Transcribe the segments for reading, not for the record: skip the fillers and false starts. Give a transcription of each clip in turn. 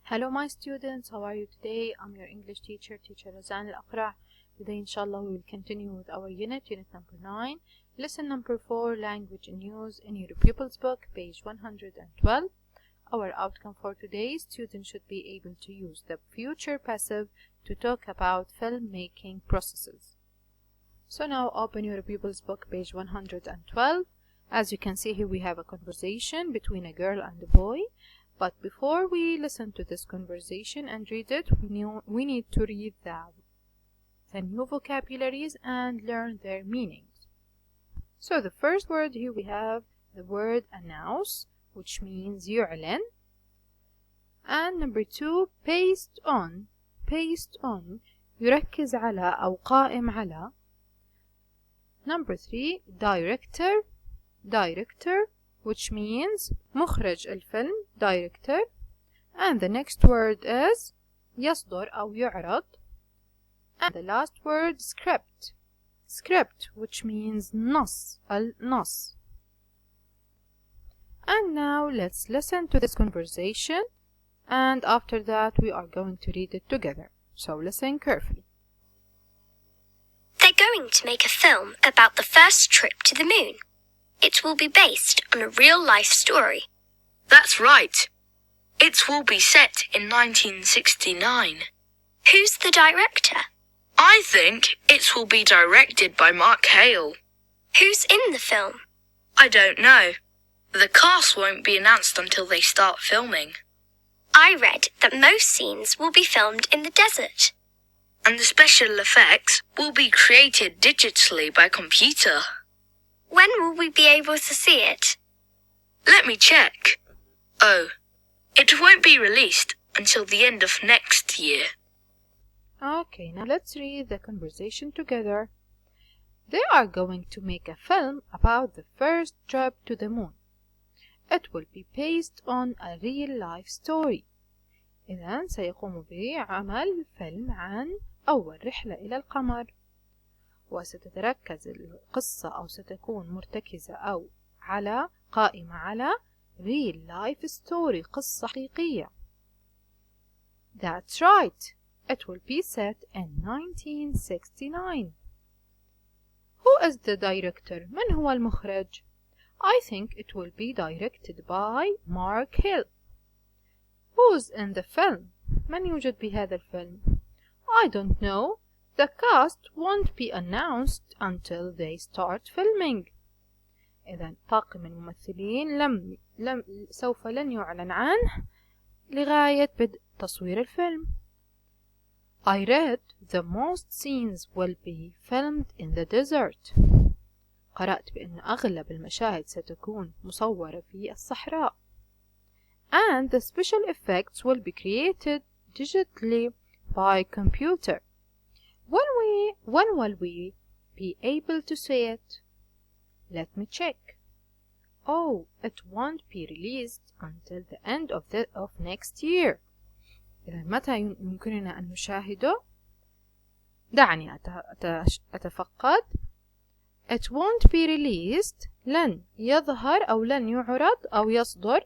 Hello my students, how are you today? I'm your English teacher Razan Al-Aqra'. Today inshallah we will continue with our unit number 9, lesson number 4, language and news in your pupils book, page 112. Our outcome for today, students should be able to use the future passive to talk about filmmaking processes. So now open your pupils book, page 112. As you can see here, we have a conversation between a girl and a boy. But before we listen to this conversation and read it, we need to read the new vocabularies and learn their meanings. So the first word here we have the word announce, which means يعلن. And number 2, based on يركز على أو قائم على. Number 3, director, which means مخرج الفيلم, director. And the next word is يصدر أو يعرض. And the last word script, which means النص. And now let's listen to this conversation, and after that we are going to read it together. So listen carefully. They're going to make a film about the first trip to the moon. It will be based on a real-life story. That's right. It will be set in 1969. Who's the director? I think it will be directed by Mark Hale. Who's in the film? I don't know. The cast won't be announced until they start filming. I read that most scenes will be filmed in the desert. And the special effects will be created digitally by computer. When will we be able to see it? Let me check. Oh, it won't be released until the end of next year. Okay, now let's read the conversation together. They are going to make a film about the first trip to the moon. It will be based on a real-life story. إذن سيقوم بعمل فيلم عن أول رحلة إلى القمر. وستتركز القصة أو ستكون مرتكزة أو قائمة على real life story, قصة حقيقية. That's right. It will be set in 1969. Who is the director? من هو المخرج? I think it will be directed by Mark Hill. Who's in the film? من يوجد بهذا الفيلم؟ I don't know. The cast won't be announced until they start filming. إذن طاقم الممثلين سوف لن يعلن عنه لغاية بدء تصوير الفيلم. I read the most scenes will be filmed in the desert. قرأت بأن أغلب المشاهد ستكون مصورة في الصحراء. And the special effects will be created digitally by computer. When will we be able to see it? Let me check. Oh, it won't be released until the end of next year. إذا متى يمكننا أن نشاهده؟ دعني أتفقد. It won't be released, لن يظهر أو لن يعرض أو يصدر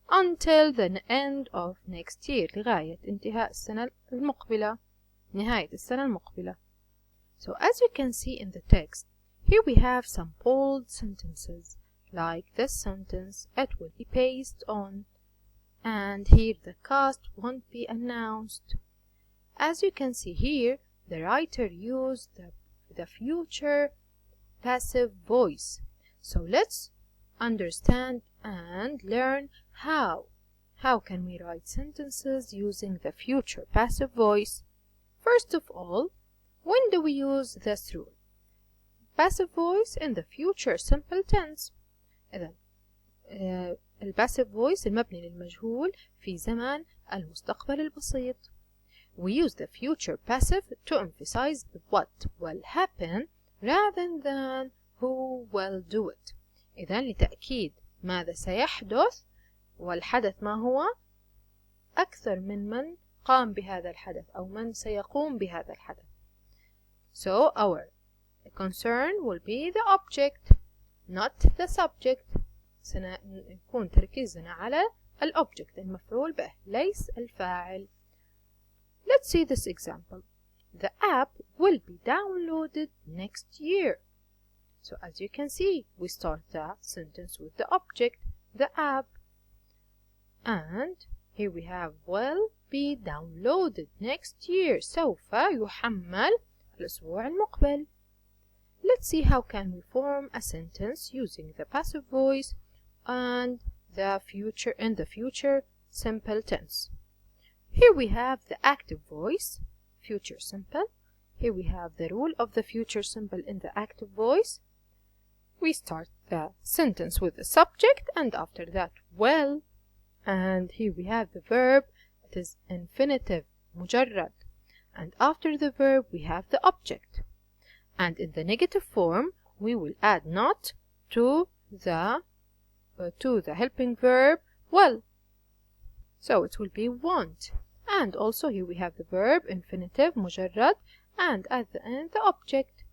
until the end of next year, لغاية انتهاء السنة المقبلة. نهاية السنة المقبلة. So as you can see in the text, here we have some bold sentences, like this sentence, it will be based on, and here the cast won't be announced. As you can see here, the writer used the future passive voice. So let's understand and learn how can we write sentences using the future passive voice. First of all, when do we use this rule? Passive voice in the future simple tense. إذن الباسيف voice المبني للمجهول في زمن المستقبل البسيط. We use the future passive to emphasize what will happen rather than who will do it. إذن لتأكيد ماذا سيحدث، والحدث ما هو، أكثر من قام بهذا الحدث أو من سيقوم بهذا الحدث. So our concern will be the object, not the subject. سنكون تركيزنا على الأوبجكت المفعول به ليس الفاعل. Let's see this example. The app will be downloaded next year. So as you can see, we start the sentence with the object, the app. And here we have will be downloaded next year. سوف يحمل الأسبوع المقبل. Let's see how can we form a sentence using the passive voice and the future simple tense. Here we have the active voice, future simple. Here we have the rule of the future simple in the active voice. We start the sentence with the subject and after that will. And here we have the verb, it is infinitive, مجرد. And after the verb we have the object. And in the negative form we will add not to the helping verb will. So it will be want. And also here we have the verb infinitive مجرد and at the end the object.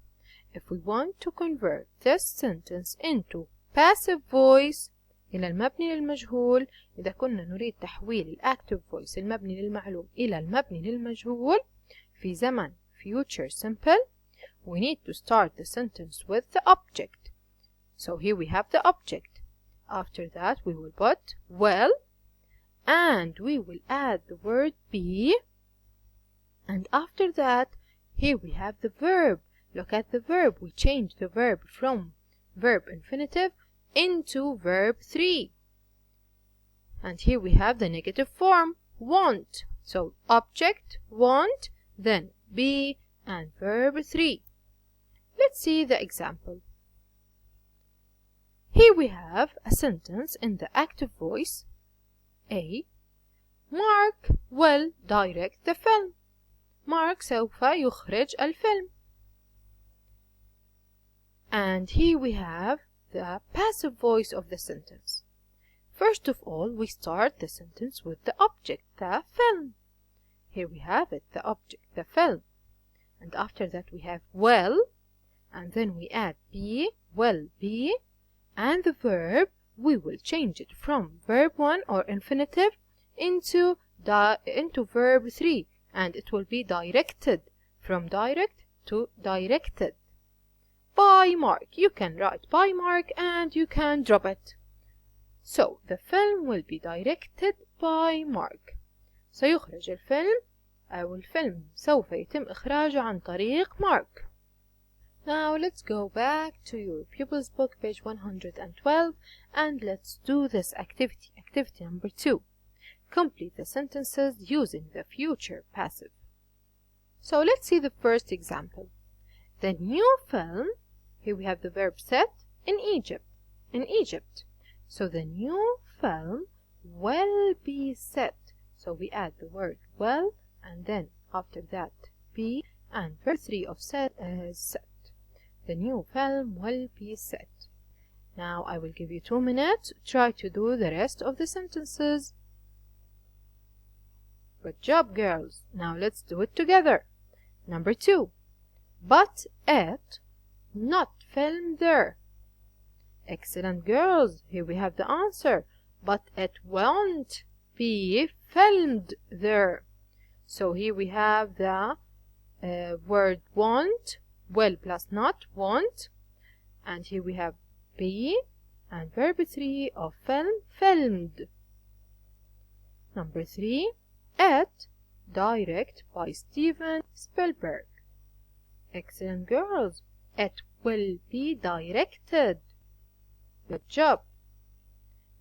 If we want to convert this sentence into passive voice إلى المبني للمجهول، إذا كنا نريد تحويل الأكتف voice المبني للمعلوم إلى المبني للمجهول في زمن future simple, we need to start the sentence with the object. So here we have the object. After that we will put will and we will add the word be, and after that here we have the verb. Look at the verb, we change the verb from verb infinitive into verb 3. And here we have the negative form, want. So object, want, then be and verb 3. Let's see the example. Here we have a sentence in the active voice. A. Mark will direct the film. Mark سوف يخرج الفيلم. And here we have the passive voice of the sentence. First of all, we start the sentence with the object, the film. Here we have it, the object, the film. And after that we have will, and then we add be, will be, and the verb, we will change it from verb 1 or infinitive into verb 3, and it will be directed, from direct to directed. By Mark. You can write by Mark and you can drop it. So the film will be directed by Mark. سيخرج الفيلم أو الفيلم سوف يتم إخراجه عن طريق Mark. Now let's go back to your Pupils Book, page 112, and let's do this activity. Activity number 2. Complete the sentences using the future passive. So let's see the first example. The new film, here we have the verb set, in Egypt. In Egypt. So the new film will be set. So we add the word will and then after that be, and verb 3 of set is set. The new film will be set. Now I will give you 2 minutes. Try to do the rest of the sentences. Good job, girls. Now let's do it together. Number 2. But it not filmed there. Excellent, girls. Here we have the answer. But it won't be filmed there. So here we have the word want, will plus not, want. And here we have be and verb 3 of film, filmed. Number 3. It, direct by Steven Spielberg. Excellent, girls. It will be directed. Good job.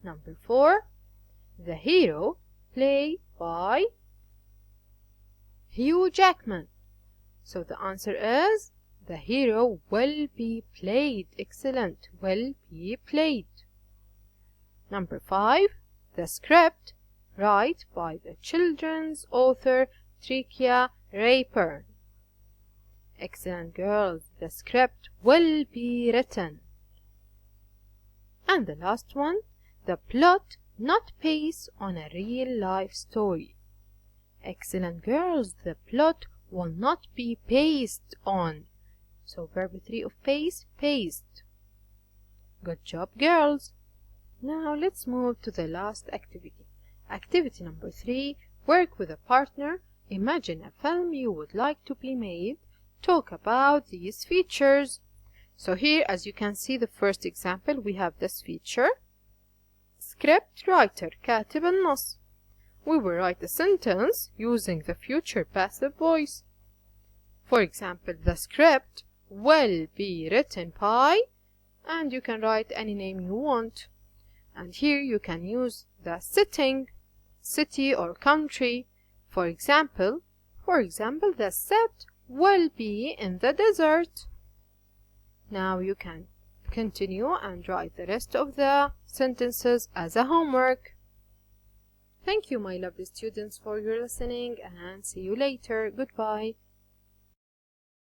Number 4. The hero, played by Hugh Jackman. So the answer is the hero will be played. Excellent. Will be played. Number 5. The script, right by the children's author Tricia Rayburn. Excellent, girls. The script will be written. And the last one, the plot not based on a real life story. Excellent, girls. The plot will not be based on. So verb 3 of based. Good job, girls. Now let's move to the last activity. Activity number 3. Work with a partner. Imagine a film you would like to be made. Talk about these features. So here, as you can see, the first example, we have this feature. Script writer, كاتب النص. We will write a sentence using the future passive voice. For example, the script will be written by, and you can write any name you want. And here you can use the setting, city or country. For example, the set will be in the desert. Now you can continue and write the rest of the sentences as a homework. Thank you, my lovely students, for your listening, and see you later. Goodbye.